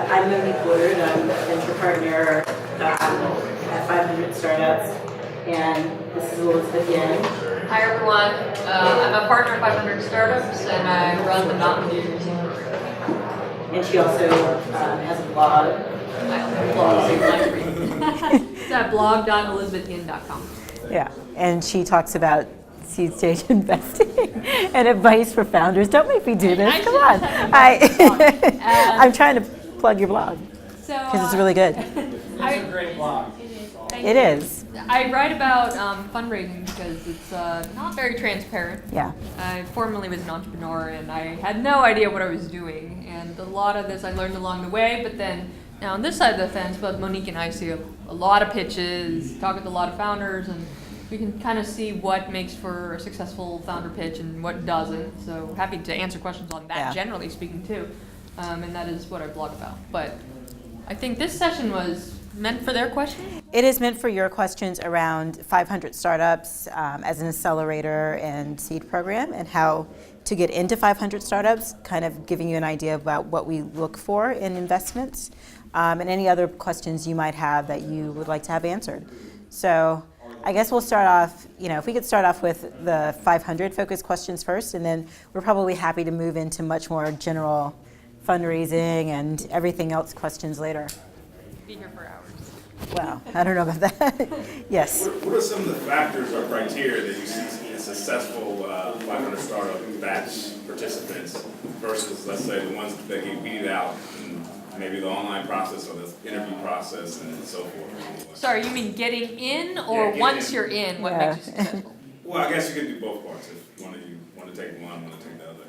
I'm Monique Woodward. I'm a venture partner at 500 Startups, and this is Elizabeth Yin. Hi everyone, I'm a partner at 500 Startups and I run the Mountain View Museum program. And she also has a blog. I have a blog, so you'd like to read. It's at blog.elizabethyin.com. Yeah, and she talks about seed stage investing and advice for founders. Don't make me do this. Come on. I'm trying to plug your blog because it's really good. It's a great blog. It is. I write about fundraising because it's not very transparent. Yeah. I formerly was an entrepreneur and I had no idea what I was doing. And a lot of this I learned along the way, but then now on this side of the fence, both Monique and I see a lot of pitches, talk with a lot of founders, and we can kind of see what makes for a successful founder pitch and what doesn't. So happy to answer questions on that, generally speaking, too. And that is what I blog about. But I think this session was meant for their questions? It is meant for your questions around 500 Startups as an accelerator and seed program and how to get into 500 Startups, kind of giving you an idea about what we look for in investments and any other questions you might have that you would like to have answered. So I guess we'll start off, if we could start off with the 500 focused questions first, and then we're probably happy to move into much more general fundraising and everything else questions later. Be here for hours. Well, I don't know about that. Yes. What are some of the factors or criteria that you see in successful 500 startup batch participants versus, let's say, the ones that get weeded out in maybe the online process or the interview process and so forth? Sorry, you mean getting in or Yeah, once in. you're in, what makes you successful? Well, I guess you can do both parts if one of you want to take one, want to take the other.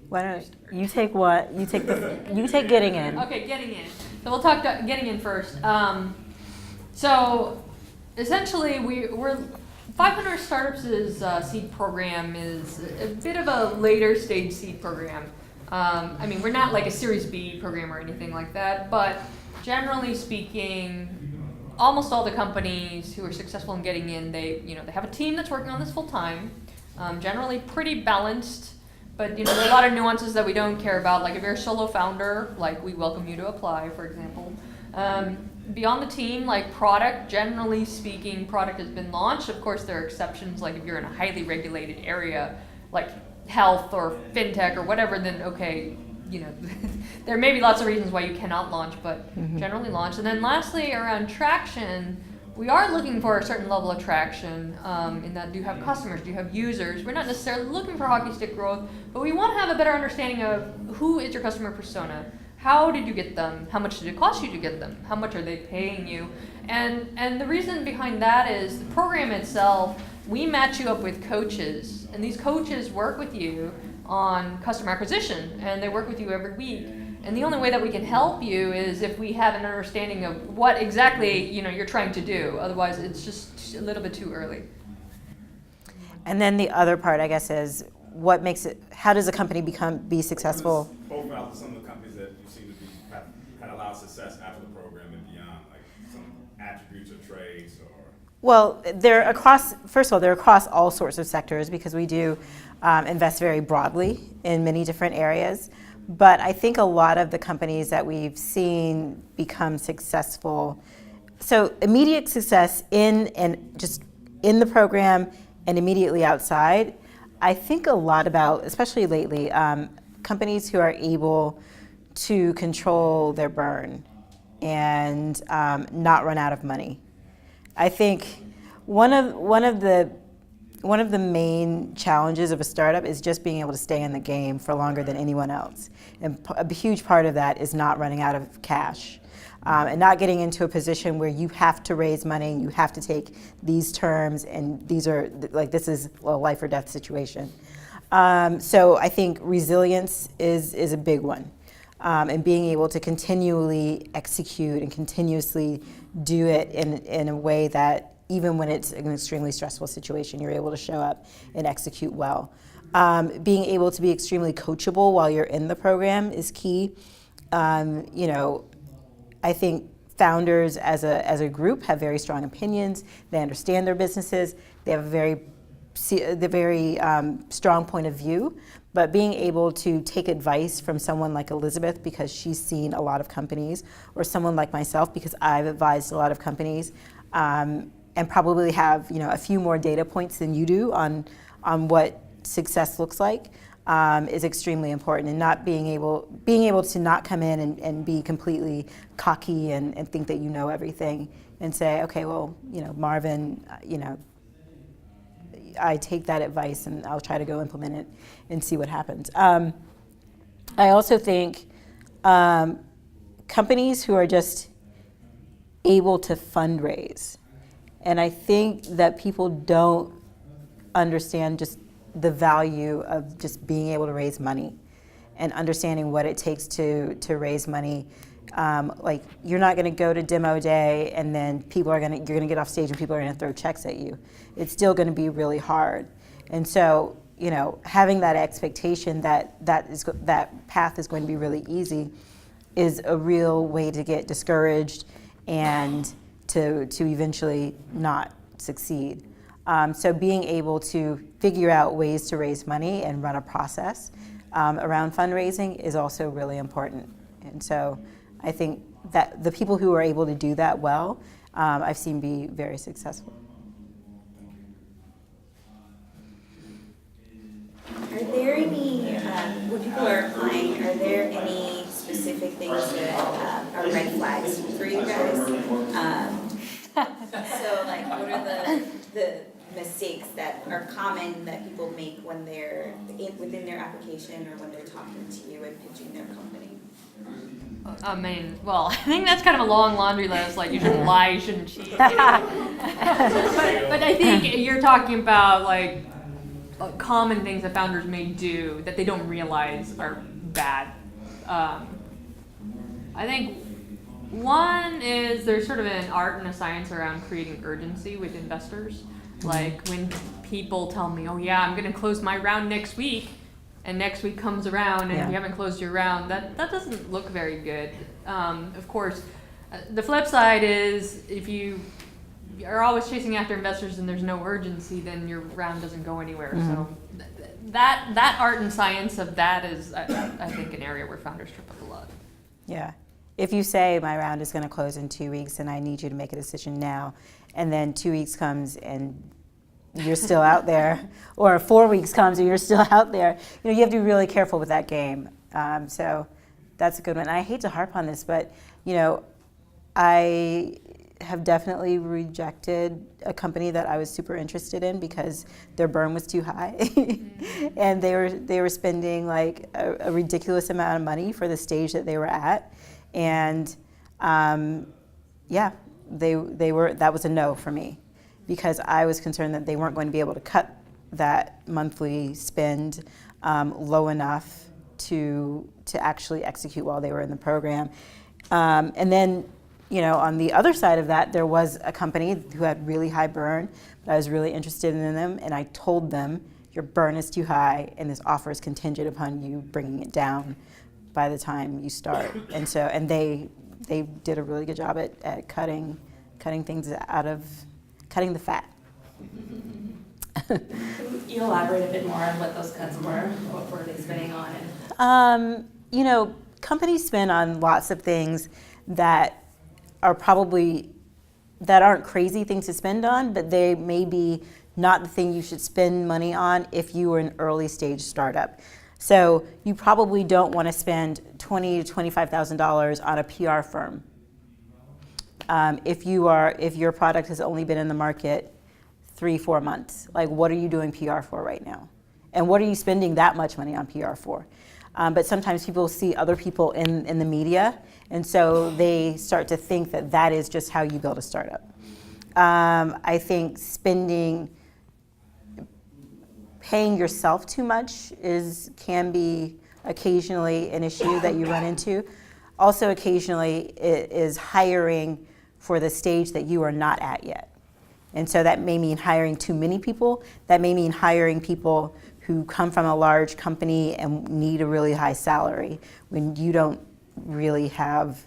Why don't you take what? You take getting in. Okay, getting in. So we'll talk getting in first. So essentially, we're 500 Startups' seed program is a bit of a later stage seed program. I mean, we're not like a Series B program or anything like that, but generally speaking, almost all the companies who are successful in getting in, they have a team that's working on this full time. Generally, pretty balanced. But there are a lot of nuances that we don't care about. Like if you're a solo founder, like we welcome you to apply, for example. Beyond the team, like product, generally speaking, product has been launched. Of course, there are exceptions. Like if you're in a highly regulated area, like health or fintech or whatever, then okay, there may be lots of reasons why you cannot launch, but generally launch. And then lastly, around traction, we are looking for a certain level of traction in that do you have customers, do you have users? We're not necessarily looking for hockey stick growth, but we want to have a better understanding of who is your customer persona. How did you get them? How much did it cost you to get them? How much are they paying you? And the reason behind that is the program itself, we match you up with coaches, and these coaches work with you on customer acquisition, and they work with you every week. And the only way that we can help you is if we have an understanding of what exactly you're trying to do. Otherwise, it's just a little bit too early. And then the other part, I guess, is what makes it. How does a company be successful? Profiles of some of the companies that you seem to have had a lot of success after the program and beyond, like some attributes or traits or. Well, they're across. First of all, they're across all sorts of sectors because we do invest very broadly in many different areas. But I think a lot of the companies that we've seen become successful, so immediate success in the program and immediately outside, I think a lot about, especially lately, companies who are able to control their burn and not run out of money. I think one of the main challenges of a startup is just being able to stay in the game for longer than anyone else. And a huge part of that is not running out of cash and not getting into a position where you have to raise money, you have to take these terms, and this is a life or death situation. So I think resilience is a big one. And being able to continually execute and continuously do it in a way that even when it's an extremely stressful situation, you're able to show up and execute well. Being able to be extremely coachable while you're in the program is key. I think founders as a group have very strong opinions. They understand their businesses. They have a very strong point of view, but being able to take advice from someone like Elizabeth because she's seen a lot of companies, or someone like myself because I've advised a lot of companies, and probably have a few more data points than you do on what success looks like, is extremely important. And not being able to not come in and be completely cocky and think that you know everything, and say, okay, well, Marvin, I take that advice and I'll try to go implement it and see what happens. I also think companies who are just able to fundraise, and I think that people don't understand just the value of just being able to raise money and understanding what it takes to raise money. Like, you're not going to go to demo day and then you're going to get off stage and people are going to throw checks at you. It's still going to be really hard. And so, having that expectation that path is going to be really easy is a real way to get discouraged and to eventually not succeed. So being able to figure out ways to raise money and run a process around fundraising is also really important. And so I think that the people who are able to do that well, I've seen be very successful. Are there any, when people are applying, are there any specific things that are red flags for you guys? So, like, what are the mistakes that are common that people make when they're within their application or when they're talking to you and pitching their company? I mean, well, I think that's kind of a long laundry list. Like, you shouldn't lie, you shouldn't cheat. But I think you're talking about, like, common things that founders may do that they don't realize are bad. I think one is there's sort of an art and a science around creating urgency with investors. Like, when people tell me, oh yeah, I'm going to close my round next week, and next week comes around and you haven't closed your round, that doesn't look very good. Of course, the flip side is if you are always chasing after investors and there's no urgency, then your round doesn't go anywhere. Mm-hmm. So that art and science of that is, I think, an area where founders trip up a lot. Yeah. If you say my round is going to close in 2 weeks and I need you to make a decision now, and then 2 weeks comes and you're still out there, or 4 weeks comes and you're still out there, you have to be really careful with that game. So that's a good one. I hate to harp on this, but I have definitely rejected a company that I was super interested in because their burn was too high, and they were spending like a ridiculous amount of money for the stage that they were at, and that was a no for me, because I was concerned that they weren't going to be able to cut that monthly spend low enough to actually execute while they were in the program. And then, on the other side of that, there was a company who had really high burn, but I was really interested in them, and I told them, your burn is too high, and this offer is contingent upon you bringing it down by the time you start. And so, and they did a really good job at cutting things out of, cutting the fat. Can you elaborate a bit more on what those cuts were? What were they spending on? Companies spend on lots of things that aren't crazy things to spend on, but they may be not the thing you should spend money on if you were an early stage startup. So you probably don't want to spend $20,000 to $25,000 on a PR firm. If your product has only been in the market 3-4 months, like, what are you doing PR for right now? And what are you spending that much money on PR for? But sometimes people see other people in the media, and so they start to think that is just how you build a startup. I think paying yourself too much can be occasionally an issue that you run into. Also, occasionally, it is hiring for the stage that you are not at yet. And so that may mean hiring too many people. That may mean hiring people who come from a large company and need a really high salary when you don't really have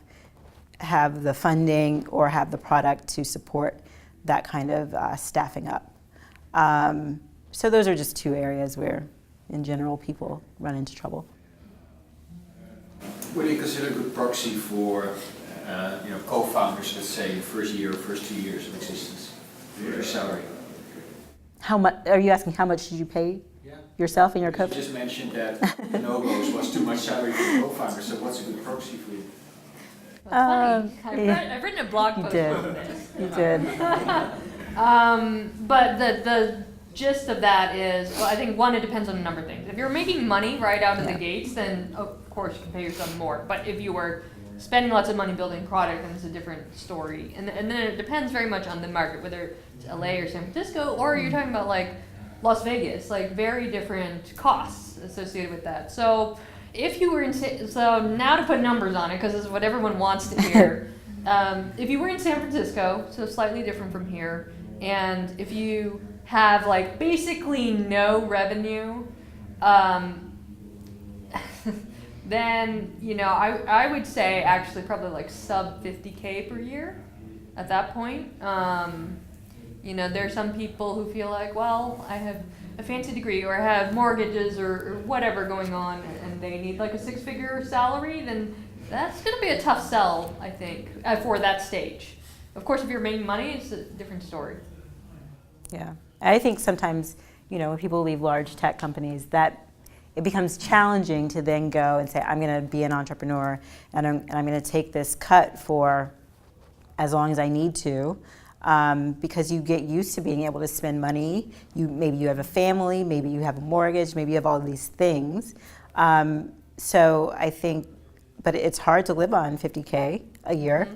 the funding or have the product to support that kind of staffing up. So those are just two areas where, in general, people run into trouble. What do you consider a good proxy for, co-founders, let's say, the first year or first 2 years of existence, for their salary? How much, are you asking how much did you pay yourself and your You co? just mentioned that the no-goes was too much salary for the co-founders, so what's a good proxy for you? That's funny. I've written a blog You post did. on this. You did. But the gist of that is, well, I think one, it depends on a number of things. If you're making money right out of the Yeah. gates, then of course you can pay yourself more. But if you were spending lots of money building product, then it's a different story. And then it depends very much on the market, whether it's LA or San Francisco, or you're talking about like Las Vegas, like very different costs associated with that. So if you were in, so now to put numbers on it, because this is what everyone wants to hear. If you were in San Francisco, so slightly different from here, and if you have like basically no revenue, then I would say actually probably like sub 50K per year at that point. There are some people who feel like, well, I have a fancy degree or I have mortgages or whatever going on and they need like a 6-figure salary, then that's going to be a tough sell, I think, for that stage. Of course, if you're making money, it's a different story. Yeah. I think sometimes, when people leave large tech companies, that it becomes challenging to then go and say, I'm going to be an entrepreneur and I'm going to take this cut for as long as I need to, because you get used to being able to spend money. Maybe you have a family, maybe you have a mortgage, maybe you have all these things. So I think, but it's hard to live on 50K a year,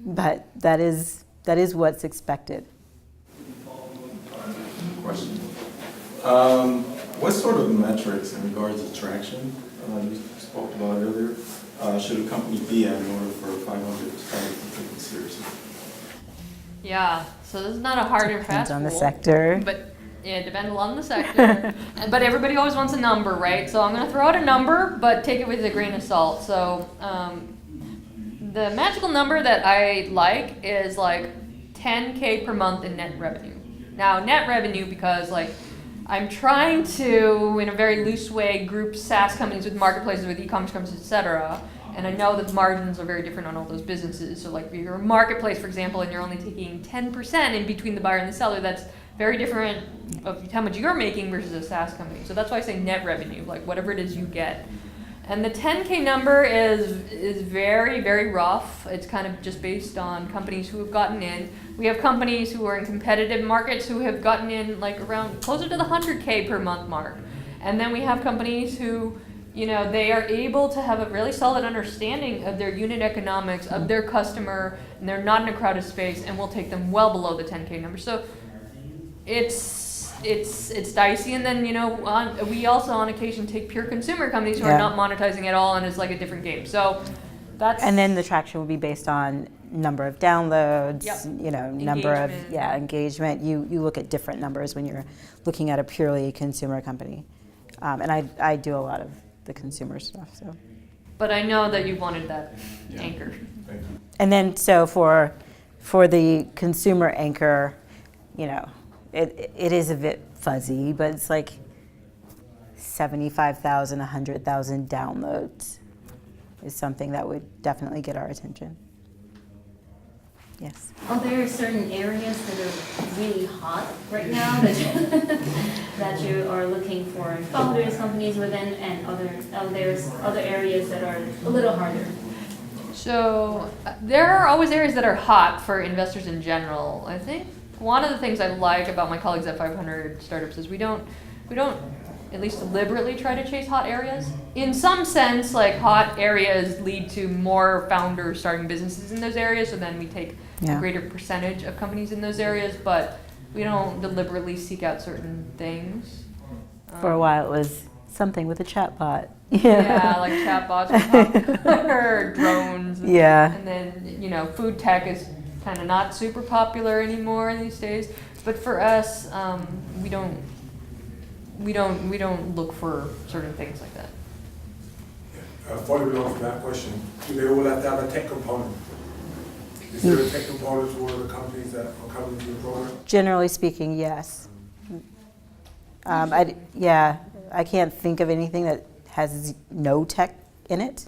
but that is what's expected. Question. What sort of metrics in regards to traction, you spoke about earlier, should a company be at in order for 500 startups to take it seriously? Yeah, so this is not a hard and fast Depends on the rule, sector. But yeah, it depends a lot on the sector. But everybody always wants a number, right? So I'm going to throw out a number, but take it with a grain of salt. So the magical number that I like is like 10K per month in net revenue. Now, net revenue because like I'm trying to, in a very loose way, group SaaS companies with marketplaces, with e-commerce companies, etc. And I know that the margins are very different on all those businesses. So like if you're a marketplace, for example, and you're only taking 10% in between the buyer and the seller, that's very different of how much you're making versus a SaaS company. So that's why I say net revenue, like whatever it is you get. And the 10K number is very, very rough. It's kind of just based on companies who have gotten in. We have companies who are in competitive markets who have gotten in like around closer to the 100K per month mark. And then we have companies who, they are able to have a really solid understanding of their unit economics, of their customer, and they're not in a crowded space, and will take them well below the 10K number. So it's dicey. And then, we also on occasion take pure consumer companies who are not monetizing at all, and it's like a different game. So that's... And then the traction will be based on number of downloads, number of engagement. You look at different numbers when you're looking at a purely consumer company. And I do a lot of the consumer stuff. So. But I know that you wanted that anchor. Thank you. And then so for the consumer anchor, it is a bit fuzzy, but it's like 75,000, 100,000 downloads is something that would definitely get our attention. Yes. Are there certain areas that are really hot right now that that you are looking for founders, companies within, and there's other areas that are a little harder? So there are always areas that are hot for investors in general. I think one of the things I like about my colleagues at 500 Startups is we don't at least deliberately try to chase hot areas. In some sense, like hot areas lead to more founders starting businesses in those areas, so then we take a greater percentage of companies in those areas, but we don't deliberately seek out certain things. For a while it was something with a chatbot. Yeah, like chatbots or drones. Yeah. And then, food tech is kind of not super popular anymore these days. But for us, we don't look for certain things like that. Following on from that question, do they all have to have a tech component? Is there a tech component to all of the companies that are coming to the program? Generally speaking, yes. I can't think of anything that has no tech in it,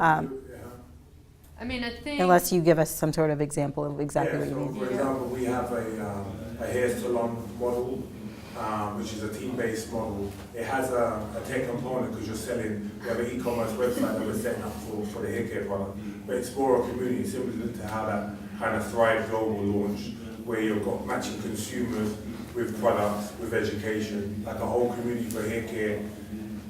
I mean, I think. unless you give us some sort of example of exactly what you So mean. for example, we have a hair salon model, which is a team-based model. It has a tech component because you're selling, we have an e-commerce website that we're setting up for the hair care product. But it's for a community, similar to how that kind of Thrive Global launch, where you've got matching consumers with products, with education, like a whole community for hair care,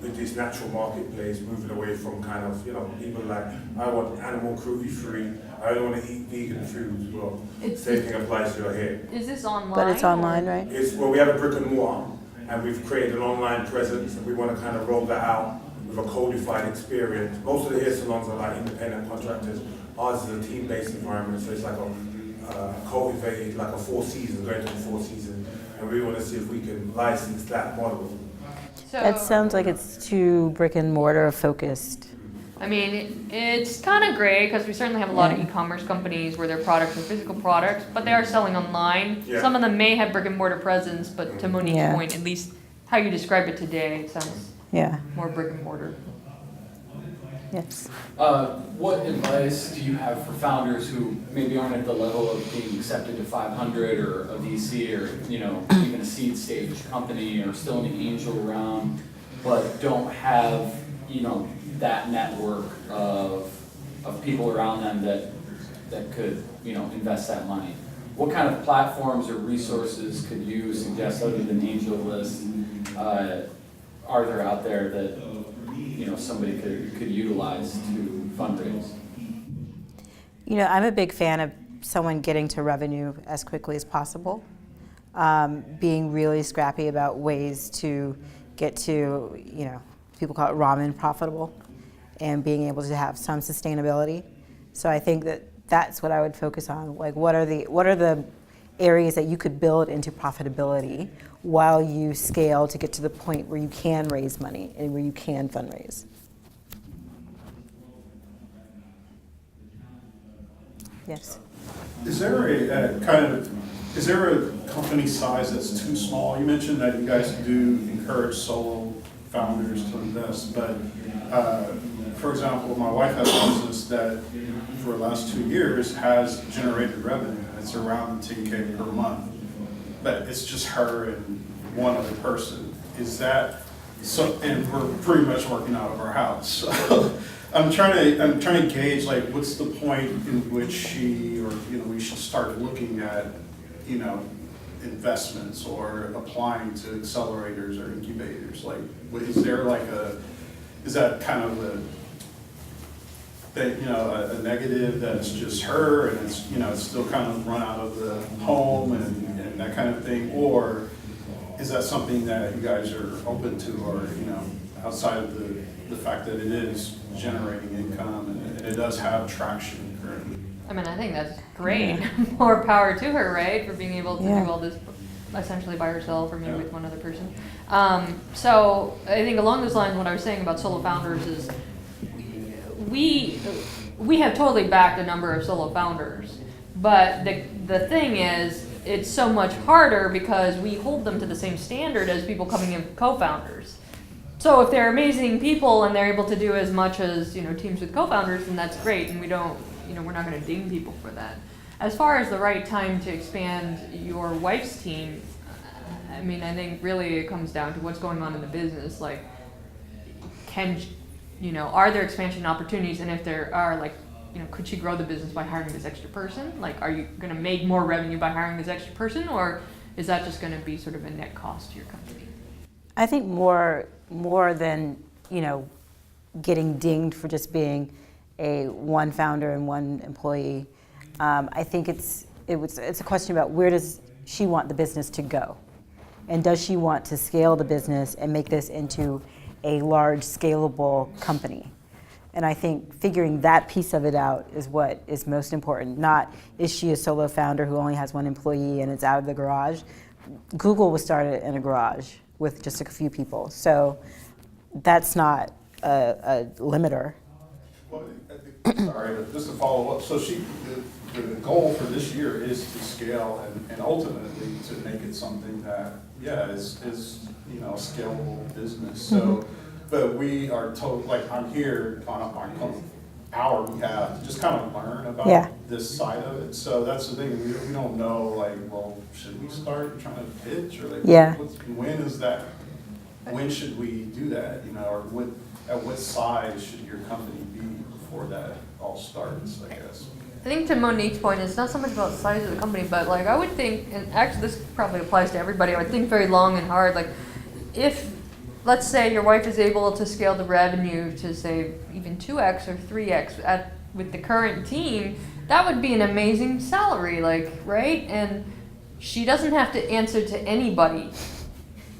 with this natural marketplace, moving away from kind of, people like, I want animal cruelty-free, I don't want to eat vegan foods. Well, same thing applies to your hair. Is this online? But it's online, right? Well, we have a brick and mortar, and we've created an online presence, and we want to kind of roll that out with a codified experience. Most of the hair salons are like independent contractors. Ours is a team-based environment, so it's like a cultivated, like a Four Seasons, going to the Four Seasons, and we want to see if we can license that model. So, That sounds like it's too brick and mortar focused. I mean, it's kind of great because we certainly have a lot of e-commerce companies where their products are physical products, but they are selling online. Yeah. Some of them may have brick and mortar presence, but to Monique's Yeah. point, at least how you describe it today, it sounds Yeah, more brick and mortar. yes. What advice do you have for founders who maybe aren't at the level of being accepted to 500 or a VC or, even a seed stage company or still in the angel round, but don't have, that network of people around them that could, invest that money? What kind of platforms or resources could you suggest other than Angel List are there out there that somebody could utilize to fundraise? I'm a big fan of someone getting to revenue as quickly as possible, being really scrappy about ways to get to, people call it ramen profitable, and being able to have some sustainability. So I think that's what I would focus on. Like, what are the areas that you could build into profitability while you scale to get to the point where you can raise money and where you can fundraise. Yes. Is there is there a company size that's too small? You mentioned that you guys do encourage solo founders to invest, but for example, my wife has a business that for the last 2 years has generated revenue. It's around $10K per month, but it's just her and one other person. Is that so? And we're pretty much working out of our house. So I'm trying to gauge, like, what's the point in which we should start looking at, investments or applying to accelerators or incubators. Like, is there is that kind of a negative that it's just her and it's still kind of run out of the home and that kind of thing, or is that something that you guys are open to, or outside of the fact that it is generating income and it does have traction currently? I mean, I think that's great. More power to her, right, for being able to do all this essentially by herself or maybe with one other person. So I think along those lines, what I was saying about solo founders is we have totally backed a number of solo founders, but the thing is, it's so much harder because we hold them to the same standard as people coming in co-founders. So if they're amazing people and they're able to do as much as teams with co-founders, then that's great, and we don't we're not going to ding people for that. As far as the right time to expand your wife's team, I mean, I think really it comes down to what's going on in the business. Like, are there expansion opportunities? And if there are, could she grow the business by hiring this extra person? Like, are you going to make more revenue by hiring this extra person? Or is that just going to be sort of a net cost to your company? I think more than, getting dinged for just being a one founder and one employee, I think it's a question about where does she want the business to go? And does she want to scale the business and make this into a large scalable company? And I think figuring that piece of it out is what is most important. Not, is she a solo founder who only has one employee and it's out of the garage? Google was started in a garage with just a few people. So that's not a limiter. Well, sorry, but just to follow up, so the goal for this year is to scale and ultimately to make it something that, is, you know, a scalable business. So, but we are told, like, I'm here on an hour we have to just kind of learn about this side of it. So that's the thing, we don't know, like, well, should we start trying to pitch or like, when is that? When should we do that, you know, or at what size should your company be before that all starts, I guess? I think to Monique's point, it's not so much about the size of the company, but like I would think, and actually this probably applies to everybody, I would think very long and hard, like if, let's say your wife is able to scale the revenue to say even 2x or 3x with the current team, that would be an amazing salary, like, right? And she doesn't have to answer to anybody.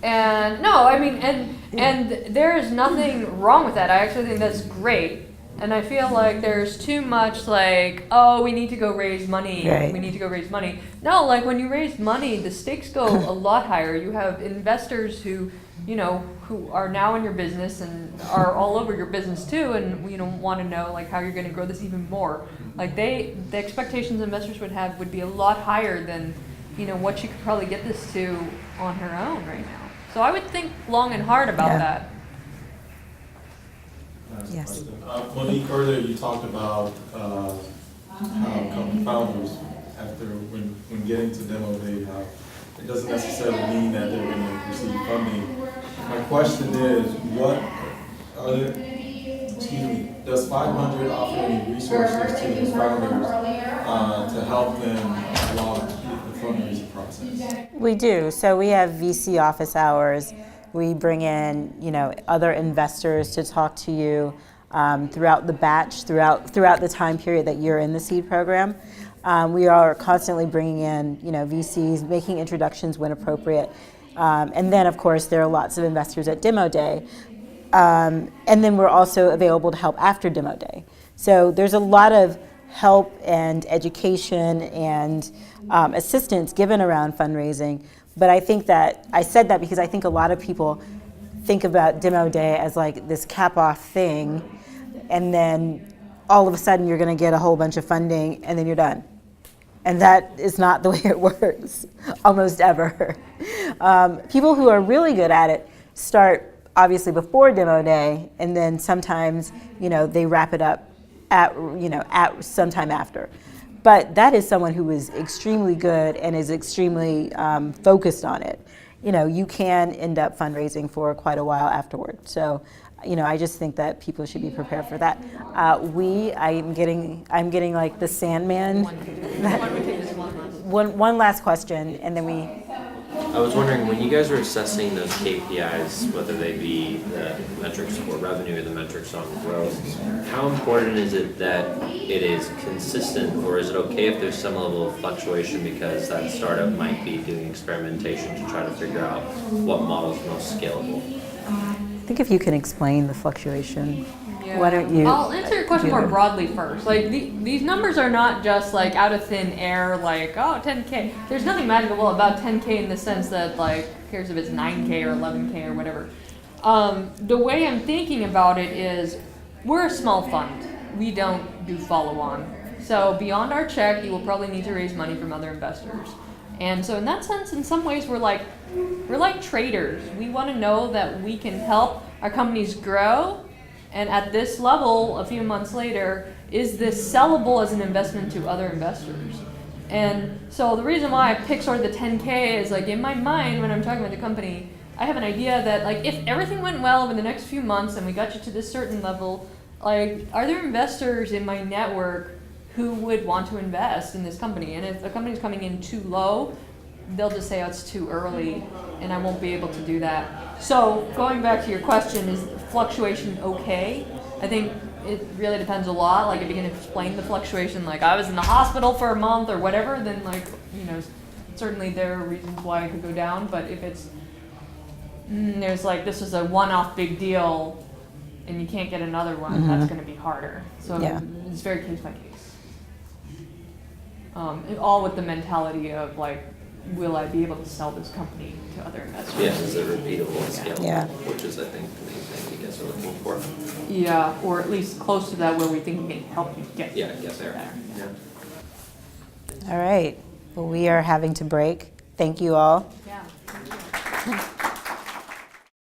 And no, I mean, and there is nothing wrong with that. I actually think that's great. And I feel like there's too much like, oh, we need to go raise money. Right. We need to go raise money. No, like when you raise money, the stakes go a lot higher. You have investors who, you know, who are now in your business and are all over your business too, and you know want to know like how you're going to grow this even more. Like the expectations investors would have would be a lot higher than, you know, what she could probably get this to on her own right now. So I would think long and hard about that. Yes. Monique, earlier you talked about how company founders, after when getting to demo day, how it doesn't necessarily mean that they're going to receive funding. My question is, what are there, does 500 offer any resources to these founders to help them along the fundraising process? We do. So we have VC office hours. We bring in, you know, other investors to talk to you throughout the batch, throughout the time period that you're in the seed program. We are constantly bringing in, you know, VCs, making introductions when appropriate. And then, of course, there are lots of investors at demo day. And then we're also available to help after demo day. So there's a lot of help and education and assistance given around fundraising. But I think that, I said that because I think a lot of people think about demo day as like this cap-off thing, and then all of a sudden you're going to get a whole bunch of funding and then you're done. And that is not the way it works, almost ever. People who are really good at it start obviously before demo day, and then sometimes, you know, they wrap it up at sometime after. But that is someone who is extremely good and is extremely focused on it. You know, you can end up fundraising for quite a while afterward. So, you know, I just think that people should be prepared for that. I'm getting like the Sandman. One last question, and then we. I was wondering, when you guys are assessing those KPIs, whether they be the metrics for revenue or the metrics on growth, how important is it that it is consistent, or is it okay if there's some level of fluctuation because that startup might be doing experimentation to try to figure out what model is most scalable? I think if you can explain the fluctuation. Why don't you? I'll answer your question more broadly first. Like these numbers are not just like out of thin air, like, oh, 10K. There's nothing magical about 10K in the sense that like, here's if it's 9K or 11K or whatever. The way I'm thinking about it is we're a small fund. We don't do follow-on. So beyond our check, you will probably need to raise money from other investors. And so in that sense, in some ways, we're like traders. We want to know that we can help our companies grow. And at this level, a few months later, is this sellable as an investment to other investors? And so the reason why I pick sort of the 10K is like in my mind when I'm talking about the company, I have an idea that like if everything went well over the next few months and we got you to this certain level, like are there investors in my network who would want to invest in this company? And if a company's coming in too low, they'll just say, oh, it's too early, and I won't be able to do that. So going back to your question, is fluctuation okay? I think it really depends a lot. Like if you can explain the fluctuation, like I was in the hospital for a month or whatever, then like, you know, certainly there are reasons why it could go down. But if it's, there's like, this is a one-off big deal and you can't get another one, that's going to be harder. So it's very case by case. All with the mentality of like, will I be able to sell this company to other investors? Yeah, is it repeatable and scalable? Yeah. Which is, I think, the main thing you guys are looking for. Yeah, or at least close to that where we think we can help you get Yeah, get there. All right. Well, we are having to break. Thank you all. Yeah.